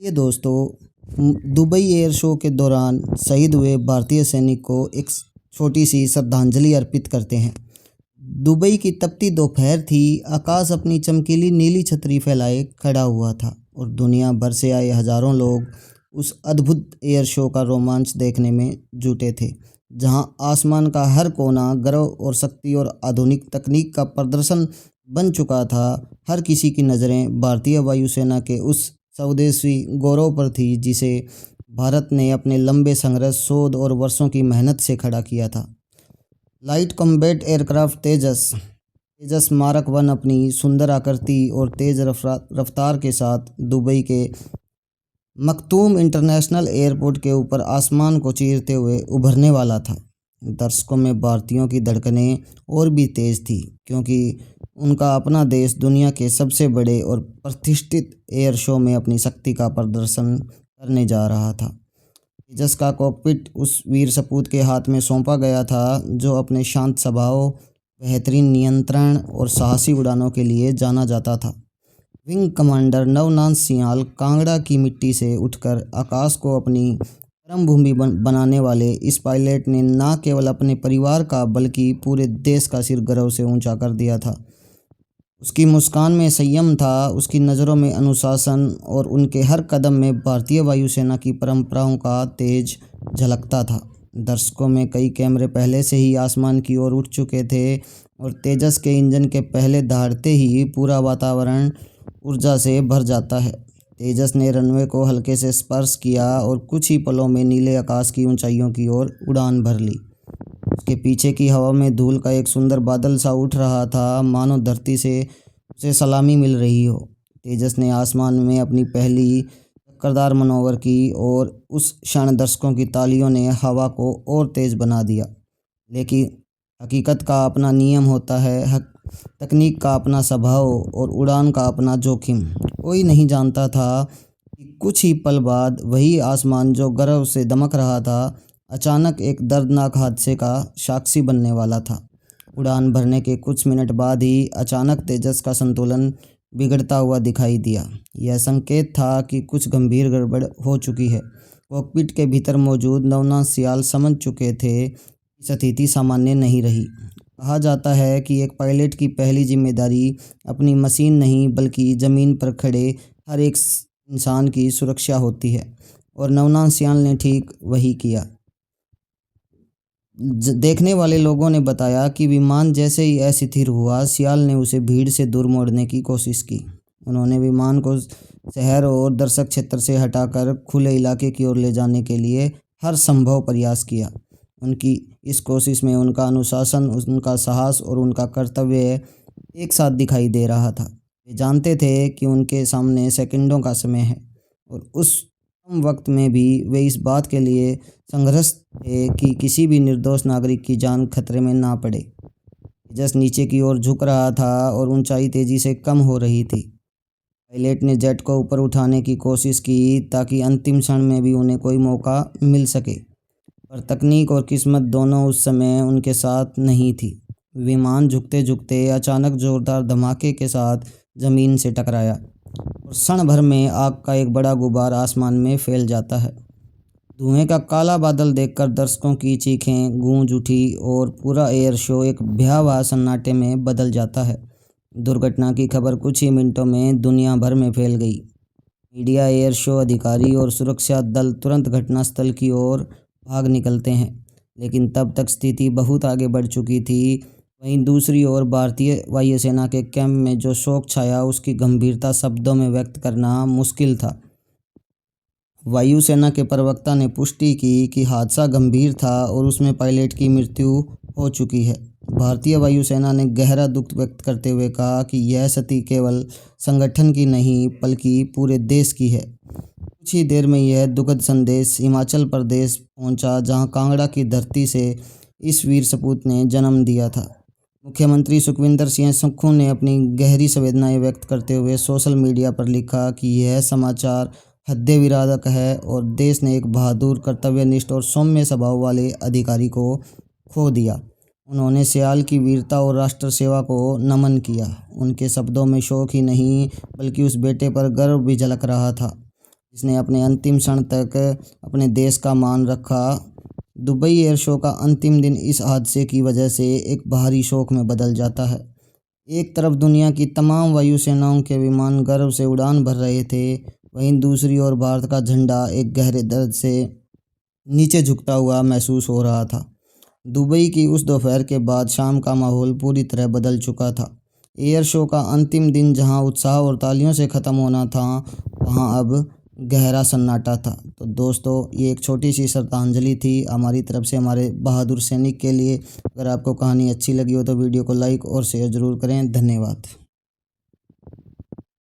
ये दोस्तों, Dubai air show के दौरान शहीद हुए भारतीय सैनिक को एक छोटी सी श्रद्धांजलि अर्पित करते हैं। दुबई की तपती दोपहर थी। आकाश अपनी चमकीली नीली छतरी फैलाए खड़ा हुआ था और दुनिया भर से आए हजारों लोग उस अद्भुत एयर शो का रोमांच देखने में जुटे थे, जहां आसमान का हर कोना गर्व और शक्ति और आधुनिक तकनीक का प्रदर्शन बन चुका था। हर किसी की नज़रें भारतीय वायुसेना के उस स्वदेशी गौरव पर थी, जिसे भारत ने अपने लंबे संघर्ष, शोध और वर्षों की मेहनत से खड़ा किया था। लाइट कॉम्बैट एयरक्राफ्ट तेजस मार्क 1 अपनी सुंदर आकृति और तेज रफ्तार के साथ दुबई के मखदूम इंटरनेशनल एयरपोर्ट के ऊपर आसमान को चीरते हुए उभरने वाला था। दर्शकों में भारतीयों की धड़कनें और भी तेज थी, क्योंकि उनका अपना देश दुनिया के सबसे बड़े और प्रतिष्ठित एयर शो में अपनी शक्ति का प्रदर्शन करने जा रहा था। तेजस का कॉकपिट उस वीर सपूत के हाथ में सौंपा गया था, जो अपने शांत स्वभाव, बेहतरीन नियंत्रण और साहसी उड़ानों के लिए जाना जाता था। विंग कमांडर नवनाथ सिंहाल कांगड़ा की मिट्टी से उठकर आकाश को अपनी कर्मभूमि बनाने वाले इस पायलट ने न केवल अपने परिवार का बल्कि पूरे देश का सिर गर्व से ऊंचा कर दिया था। उसकी मुस्कान में संयम था, उसकी नज़रों में अनुशासन और उनके हर कदम में भारतीय वायुसेना की परंपराओं का तेज झलकता था। दर्शकों में कई कैमरे पहले से ही आसमान की ओर उठ चुके थे और तेजस के इंजन के पहले दहाड़ते ही पूरा वातावरण ऊर्जा से भर जाता है। तेजस ने रनवे को हल्के से स्पर्श किया और कुछ ही पलों में नीले आकाश की ऊंचाइयों की ओर उड़ान भर ली। उसके पीछे की हवा में धूल का एक सुंदर बादल सा उठ रहा था, मानो धरती से उसे सलामी मिल रही हो। तेजस ने आसमान में अपनी पहली चक्करदार मनोवर की और उस क्षण दर्शकों की तालियों ने हवा को और तेज बना दिया। लेकिन हकीकत का अपना नियम होता है, तकनीक का अपना स्वभाव और उड़ान का अपना जोखिम। कोई नहीं जानता था कि कुछ ही पल बाद वही आसमान जो गर्व से दमक रहा था, अचानक एक दर्दनाक हादसे का साक्षी बनने वाला था। उड़ान भरने के कुछ मिनट बाद ही अचानक तेजस का संतुलन बिगड़ता हुआ दिखाई दिया। यह संकेत था कि कुछ गंभीर गड़बड़ हो चुकी है। कॉकपिट के भीतर मौजूद नवनाथ सिंहाल समझ चुके थे कि स्थिति सामान्य नहीं रही। कहा जाता है कि एक पायलट की पहली जिम्मेदारी अपनी मशीन नहीं, बल्कि ज़मीन पर खड़े हर एक इंसान की सुरक्षा होती है, और नवनाथ सिंहाल ने ठीक वही किया। देखने वाले लोगों ने बताया कि विमान जैसे ही अस्थिर हुआ, सियाल ने उसे भीड़ से दूर मोड़ने की कोशिश की। उन्होंने विमान को शहर और दर्शक क्षेत्र से हटाकर खुले इलाके की ओर ले जाने के लिए हर संभव प्रयास किया। उनकी इस कोशिश में उनका अनुशासन, उनका साहस और उनका कर्तव्य एक साथ दिखाई दे रहा था। वे जानते थे कि उनके सामने सेकंडों का समय है, और उस कम वक्त में भी वे इस बात के लिए संघर्ष थे कि किसी भी निर्दोष नागरिक की जान खतरे में ना पड़े। तेजस नीचे की ओर झुक रहा था और ऊंचाई तेजी से कम हो रही थी। पायलट ने जेट को ऊपर उठाने की कोशिश की ताकि अंतिम क्षण में भी उन्हें कोई मौका मिल सके, पर तकनीक और किस्मत दोनों उस समय उनके साथ नहीं थी। विमान झुकते झुकते अचानक जोरदार धमाके के साथ ज़मीन से टकराया और क्षण भर में आग का एक बड़ा गुबार आसमान में फैल जाता है। धुएं का काला बादल देखकर दर्शकों की चीखें गूंज उठी और पूरा एयर शो एक भयावह सन्नाटे में बदल जाता है। दुर्घटना की खबर कुछ ही मिनटों में दुनिया भर में फैल गई। मीडिया, एयर शो अधिकारी और सुरक्षा दल तुरंत घटनास्थल की ओर भाग निकलते हैं, लेकिन तब तक स्थिति बहुत आगे बढ़ चुकी थी। वहीं दूसरी ओर भारतीय वायुसेना के कैंप में जो शोक छाया, उसकी गंभीरता शब्दों में व्यक्त करना मुश्किल था। वायुसेना के प्रवक्ता ने पुष्टि की कि हादसा गंभीर था और उसमें पायलट की मृत्यु हो चुकी है। भारतीय वायुसेना ने गहरा दुख व्यक्त करते हुए कहा कि यह क्षति केवल संगठन की नहीं, बल्कि पूरे देश की है। कुछ ही देर में यह दुखद संदेश हिमाचल प्रदेश पहुंचा, जहां कांगड़ा की धरती से इस वीर सपूत ने जन्म दिया था। मुख्यमंत्री सुखविंदर सिंह सुक्खू ने अपनी गहरी संवेदनाएं व्यक्त करते हुए सोशल मीडिया पर लिखा कि यह समाचार हृदय विदारक है और देश ने एक बहादुर, कर्तव्यनिष्ठ और सौम्य स्वभाव वाले अधिकारी को खो दिया। उन्होंने सियाल की वीरता और राष्ट्र सेवा को नमन किया। उनके शब्दों में शोक ही नहीं, बल्कि उस बेटे पर गर्व भी झलक रहा था जिसने अपने अंतिम क्षण तक अपने देश का मान रखा। दुबई एयर शो का अंतिम दिन इस हादसे की वजह से एक भारी शोक में बदल जाता है। एक तरफ दुनिया की तमाम वायुसेनाओं के विमान गर्व से उड़ान भर रहे थे, वहीं दूसरी ओर भारत का झंडा एक गहरे दर्द से नीचे झुकता हुआ महसूस हो रहा था। दुबई की उस दोपहर के बाद शाम का माहौल पूरी तरह बदल चुका था। एयर शो का अंतिम दिन जहां उत्साह और तालियों से ख़त्म होना था, वहां अब गहरा सन्नाटा था। तो दोस्तों, ये एक छोटी सी श्रद्धांजलि थी हमारी तरफ से हमारे बहादुर सैनिक के लिए। अगर आपको कहानी अच्छी लगी हो तो वीडियो को लाइक और शेयर ज़रूर करें। धन्यवाद।